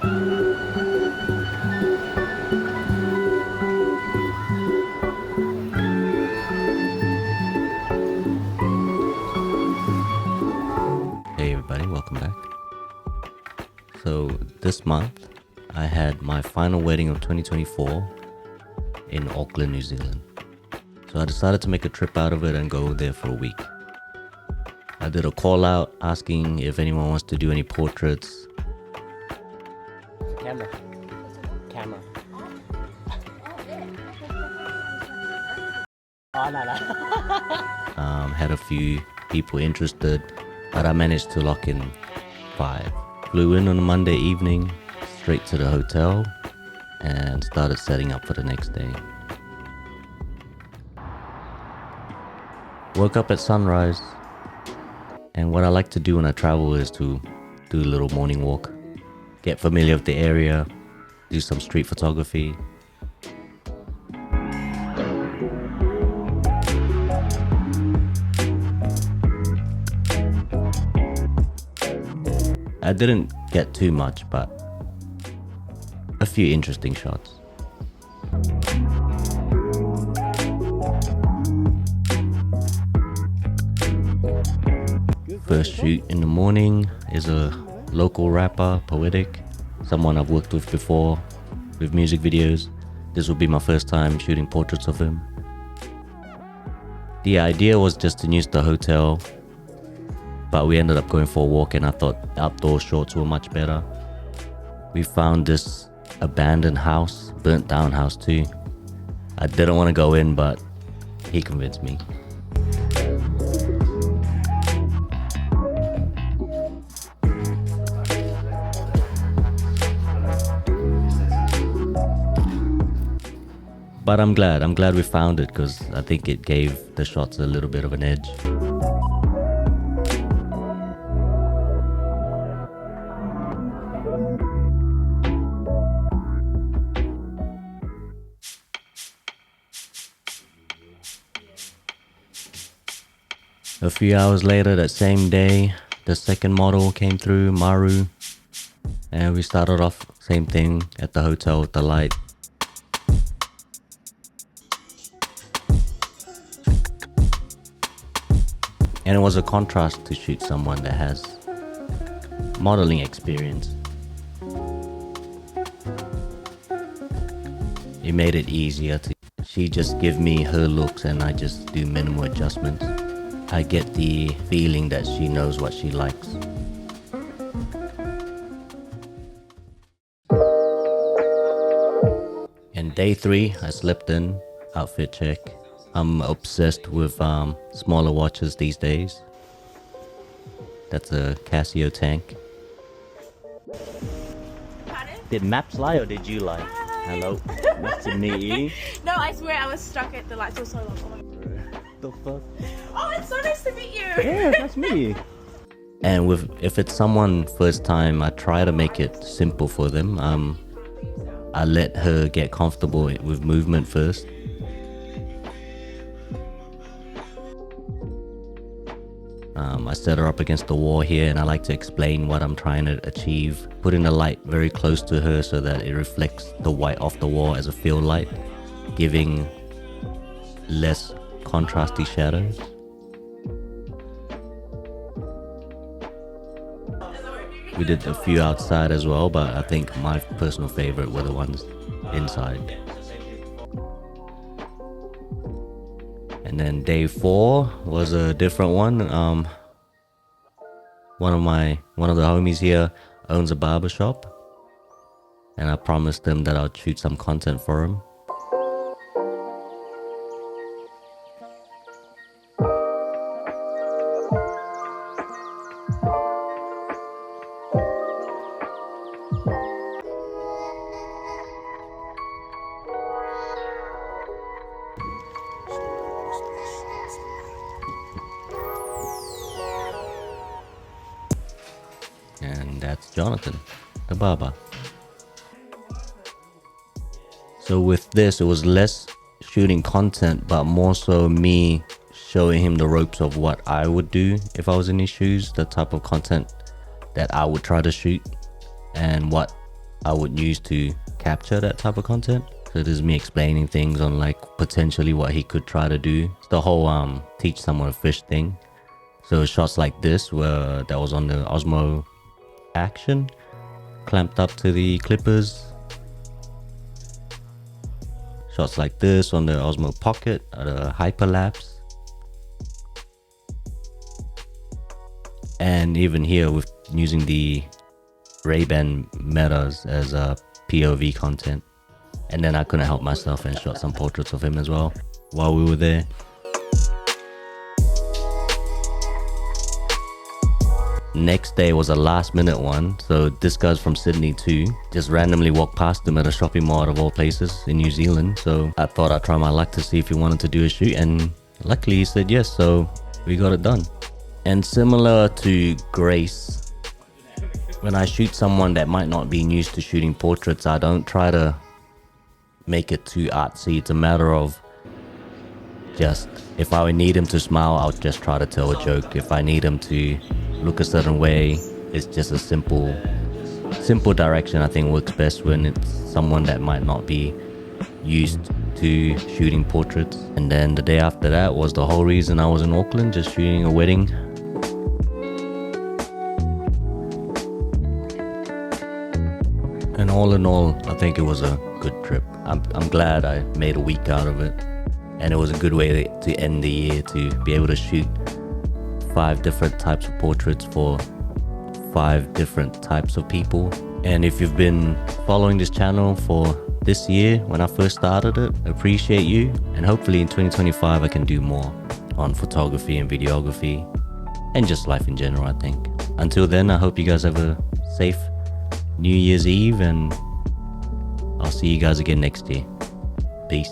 Hey everybody, welcome back. So this month I had my final wedding of 2024 in Auckland, New Zealand. So I decided to make a trip out of it and go there for a week. I did a call out asking if anyone wants to do any portraits. Camera. Oh, no. Had a few people interested, but I managed to lock in 5. Flew in on a Monday evening, straight to the hotel, and started setting up for the next day. Woke up at sunrise, and what I like to do when I travel is to do a little morning walk, get familiar with the area, do some street photography. I didn't get too much, but a few interesting shots. First shoot in the morning is a local rapper, Poetic, someone I've worked with before with music videos. This will be my first time shooting portraits of him. The idea was just to use the hotel, but we ended up going for a walk and I thought outdoor shots were much better. We found this abandoned house, burnt down house too. I didn't want to go in, but he convinced me. But I'm glad we found it because I think it gave the shots a little bit of an edge. A few hours later that same day, the second model came through, Maru, and we started off same thing at the hotel with the light. And it was a contrast to shoot someone that has modeling experience. It made it easier to, she just give me her looks and I just do minimal adjustments. I get the feeling that she knows what she likes. And day 3, I slept in, outfit check. I'm obsessed with smaller watches these days. That's a Casio tank. Pardon? Did Maps lie or did you lie? Hello, nice to meet you. No, I swear I was stuck at the lights for so long. The fuck? Oh, it's so nice to meet you. Yeah, that's me. And if it's someone first time, I try to make it simple for them. I let her get comfortable with movement first. I set her up against the wall here and I like to explain what I'm trying to achieve. Putting the light very close to her so that it reflects the white off the wall as a field light, giving less contrasty shadows. We did a few outside as well, but I think my personal favorite were the ones inside. And then day 4 was a different one. One of the homies here owns a barber shop, and I promised him that I'd shoot some content for him. And that's Jonathan, the barber. So with this, it was less shooting content, but more so me showing him the ropes of what I would do if I was in his shoes, the type of content that I would try to shoot, and what I would use to capture that type of content. So this is me explaining things on like potentially what he could try to do. It's the whole teach someone to fish thing. So shots like this where that was on the Osmo Action, clamped up to the clippers. Shots like this on the Osmo Pocket, the hyperlapse. And even here with using the Ray-Ban Metas as a POV content. And then I couldn't help myself and shot some portraits of him as well while we were there. Next day was a last minute one. So this guy's from Sydney too. Just randomly walked past him at a shopping mall of all places in New Zealand. So I thought I'd try my luck to see if he wanted to do a shoot, and luckily he said yes, so we got it done. And similar to Grace, when I shoot someone that might not be used to shooting portraits, I don't try to make it too artsy. It's a matter of just, if I need him to smile, I'll just try to tell a joke. If I need him to look a certain way, it's just a simple direction I think works best when it's someone that might not be used to shooting portraits. And then the day after that was the whole reason I was in Auckland, just shooting a wedding. And all in all, I think it was a good trip. I'm glad I made a week out of it. And it was a good way to end the year, to be able to shoot 5 different types of portraits for 5 different types of people. And if you've been following this channel for this year, when I first started it, I appreciate you. And hopefully in 2025 I can do more on photography and videography and just life in general, I think. Until then, I hope you guys have a safe New Year's Eve, and I'll see you guys again next year. Peace.